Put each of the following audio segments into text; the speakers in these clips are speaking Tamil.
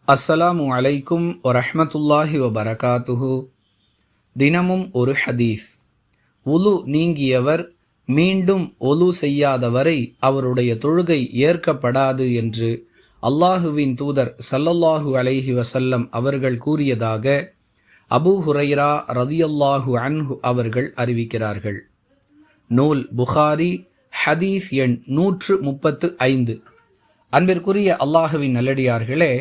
அஸ்ஸலாமு அலைக்கும் வரஹ்மத்துல்லாஹி வபரகாத்துஹு. தினமும் ஒரு ஹதீஸ். உலு நீங்கியவர் மீண்டும் ஒலு செய்யாதவரை அவருடைய தொழுகை ஏற்கப்படாது என்று அல்லாஹுவின் தூதர் ஸல்லல்லாஹு அலைஹி வஸல்லம் அவர்கள் கூறியதாக அபூ ஹுரைரா ரலியல்லாஹு அன்ஹு அவர்கள் அறிவிக்கிறார்கள். நூல் புகாரி, ஹதீஸ் எண் 135. அன்பிற்குரிய அல்லாஹுவின் நல்லடியார்களே,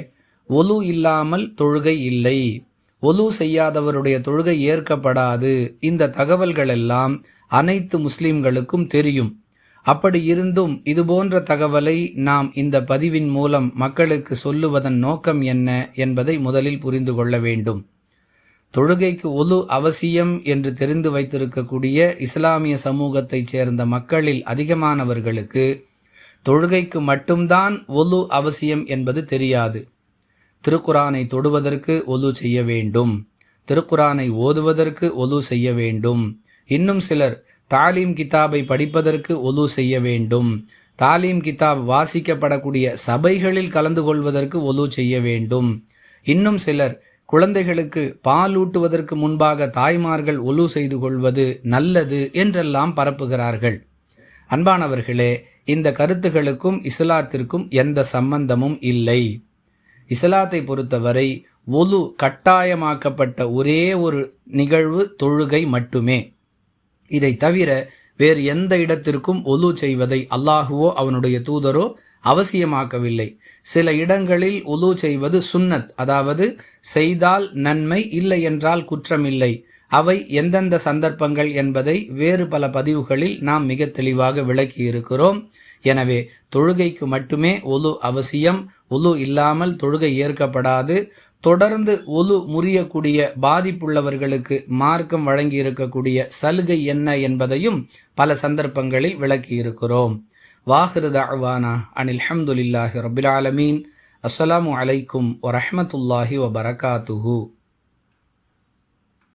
ஒலு இல்லாமல் தொழுகை இல்லை, ஒலு செய்யாதவருடைய தொழுகை ஏற்கப்படாது, இந்த தகவல்களெல்லாம் அனைத்து முஸ்லிம்களுக்கும் தெரியும். அப்படி இருந்தும் இதுபோன்ற தகவலை நாம் இந்த பதிவின் மூலம் மக்களுக்கு சொல்லுவதன் நோக்கம் என்ன என்பதை முதலில் புரிந்து கொள்ள வேண்டும். தொழுகைக்கு ஒலு அவசியம் என்று தெரிந்து வைத்திருக்கக்கூடிய இஸ்லாமிய சமூகத்தைச் சேர்ந்த மக்களில் அதிகமானவர்களுக்கு தொழுகைக்கு மட்டும்தான் ஒலு அவசியம் என்பது தெரியாது. திருக்குரானை தொடுவதற்கு ஒலு செய்ய வேண்டும், திருக்குரானை ஓதுவதற்கு ஒலு செய்ய வேண்டும், இன்னும் சிலர் தாலீம் கிதாபை படிப்பதற்கு ஒலு செய்ய வேண்டும், தாலீம் கிதாப் வாசிக்கப்படக்கூடிய சபைகளில் கலந்து கொள்வதற்கு ஒலு செய்ய வேண்டும், இன்னும் சிலர் குழந்தைகளுக்கு பாலூட்டுவதற்கு முன்பாக தாய்மார்கள் ஒலு செய்து கொள்வது நல்லது என்றெல்லாம் பரப்புகிறார்கள். அன்பானவர்களே, இந்த கருத்துகளுக்கும் இஸ்லாத்திற்கும் எந்த சம்பந்தமும் இல்லை. இஸ்லாத்தை பொறுத்தவரை ஒலு கட்டாயமாக்கப்பட்ட ஒரே ஒரு நிகழ்வு தொழுகை மட்டுமே. இதை தவிர வேறு எந்த இடத்திற்கும் ஒலு செய்வதை அல்லாஹுவோ அவனுடைய தூதரோ அவசியமாக்கவில்லை. சில இடங்களில் ஒலு செய்வது சுன்னத், அதாவது செய்தால் நன்மை, இல்லை என்றால் குற்றமில்லை. அவை எந்தெந்த சந்தர்ப்பங்கள் என்பதை வேறு பல பதிவுகளில் நாம் மிக தெளிவாக விளக்கி இருக்கிறோம். எனவே தொழுகைக்கு மட்டுமே ஒலு அவசியம், ஒலு இல்லாமல் தொழுகை ஏற்கப்படாது. தொடர்ந்து ஒலு முறியக்கூடிய பாதிப்புள்ளவர்களுக்கு மார்க்கம் வழங்கி இருக்கக்கூடிய சலுகை என்ன என்பதையும் பல சந்தர்ப்பங்களில் விளக்கி இருக்கிறோம். வாஹிரு தஅவானா அனில் ஹம்துலில்லாஹி ரப்பில் ஆலமீன். அஸ்ஸலாமு அலைக்கும் வரஹ்மத்துல்லாஹி வபரகாத்துஹு.